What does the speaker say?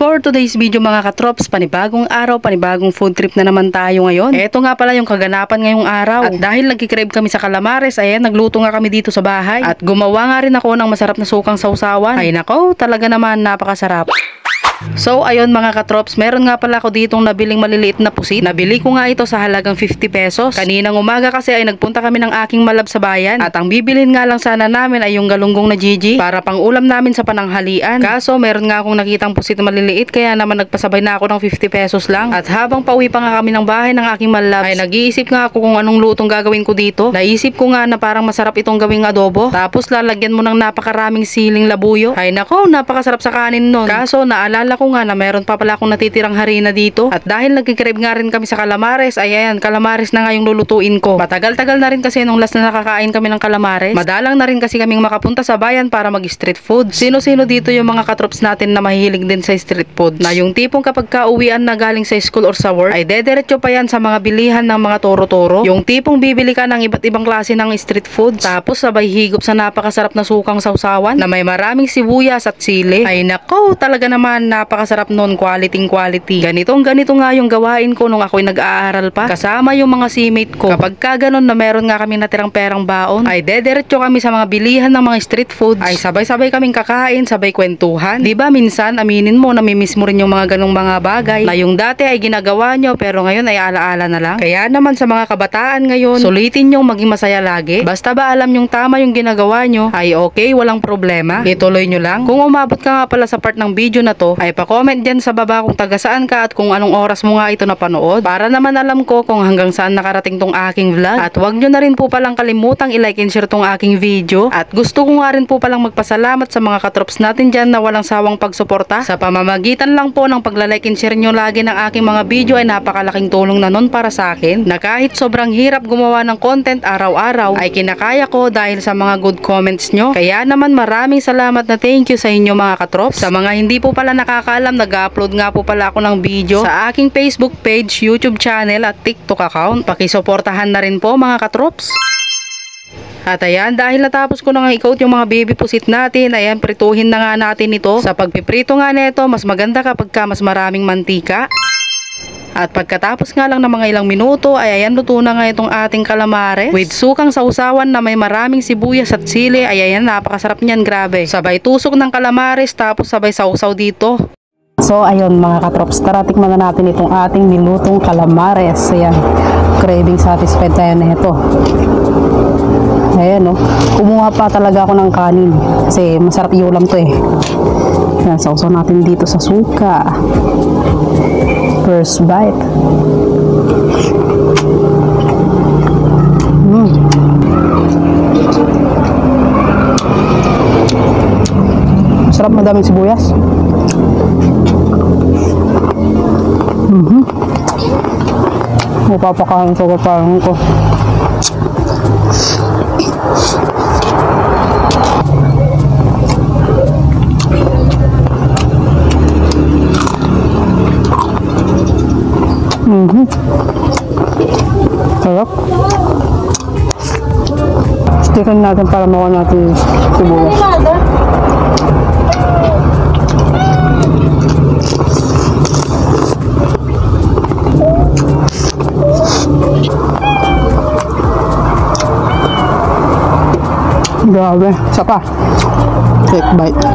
For today's video mga katrops, panibagong araw, panibagong food trip na naman tayo ngayon. Eto nga pala yung kaganapan ngayong araw. At dahil nagkikrave kami sa Calamares, ayan, nagluto nga kami dito sa bahay. At gumawa nga rin ako ng masarap na sukang sausawan. Ay nako, talaga naman napakasarap. So ayun mga katrops, meron nga pala ako ditong nabiling maliliit na pusit. Nabili ko nga ito sa halagang 50 pesos. Kaninang umaga kasi ay nagpunta kami ng aking malab sa bayan. At ang bibilhin nga lang sana namin ay yung galunggong na Gigi para pang ulam namin sa pananghalian. Kaso meron nga akong nakitang pusit na maliliit, kaya naman nagpasabay na ako ng 50 pesos lang. At habang pauwi pa nga kami ng bahay ng aking malab, ay nag-iisip nga ako kung anong lutong gagawin ko dito. Naisip ko nga na parang masarap itong gawing adobo. Tapos lalagyan mo ng napakaraming siling labuyo. Ay nako, napakasarap sa kanin nun. Kaso naalala ko nga na meron pa pala akong natitirang harina dito. At dahil nagkikrib nga rin kami sa Calamares, ay ayan, Calamares na nga yung lulutuin ko. Matagal-tagal na rin kasi nung last na nakakain kami ng Calamares. Madalang na rin kasi kaming makapunta sa bayan para mag street food. Sino-sino dito yung mga katrops natin na mahihilig din sa street food? Na yung tipong kapag kauwian na galing sa school or sa work, ay dediretso pa yan sa mga bilihan ng mga toro-toro. Yung tipong bibili ka ng iba't ibang klase ng street food, tapos sabay higop sa napakasarap na sukang sausawan na may maraming sibuyas at sili. Ay nako, talaga naman napakasarap nun, quality. Ganito nga yung gawain ko nung ako'y nag-aaral pa kasama yung mga seamate ko. Kapag ka ganun na meron nga kami natirang perang baon, ay dediretso kami sa mga bilihan ng mga street foods. Ay sabay-sabay kaming kakain, sabay kwentuhan. Diba minsan aminin mo, namimiss mo rin yung mga ganung mga bagay na yung dati ay ginagawa nyo pero ngayon ay alaala na lang. Kaya naman sa mga kabataan ngayon, sulitin nyong maging masaya lagi. Basta ba alam yung tama yung ginagawa nyo, ay okay, walang problema. Ituloy nyo lang. Kung umabot ka nga pala sa part ng video na to, ay pa-comment dyan sa baba kung taga saan ka at kung anong oras mo nga ito napanood para naman alam ko kung hanggang saan nakarating tong aking vlog. At huwag nyo na rin po palang kalimutang i-like and share tong aking video. At gusto ko nga rin po palang magpasalamat sa mga katrops natin dyan na walang sawang pagsuporta. Sa pamamagitan lang po ng pagla-like and share nyo lagi ng aking mga video ay napakalaking tulong na nun para sa akin, na kahit sobrang hirap gumawa ng content araw-araw ay kinakaya ko dahil sa mga good comments nyo. Kaya naman maraming salamat na thank you sa inyo mga katrops. Sa mga hindi po pala nakakaalam, nag-upload nga po pala ako ng video sa aking Facebook page, YouTube channel at TikTok account. Pakisuportahan na rin po mga katrops. At ayan, dahil natapos ko na nga i-coat yung mga baby pusit natin, ayan, prituhin na nga natin ito. Sa pagpiprito nga nito, mas maganda kapag mas maraming mantika. At pagkatapos nga lang ng mga ilang minuto, ay ayan, luto na nga itong ating calamares with sukang sausawan na may maraming sibuyas at sili. Ay ayan, napakasarap niyan, grabe. Sabay tusok ng calamares tapos sabay sausaw dito. So ayun mga katrops, tara tikman na natin itong ating nilutong calamares. Ayan, craving satisfied tayo na ito. Ayan, no, kumuha pa talaga ako ng kanin kasi masarap yung ulam to eh. Ayan, sausaw natin dito sa suka. First bite. Sarap, madaming sibuyas. Papakain ko parang ko. Sarap. Stickan natin para makuha natin sibuyas. Grabe, saka take bite.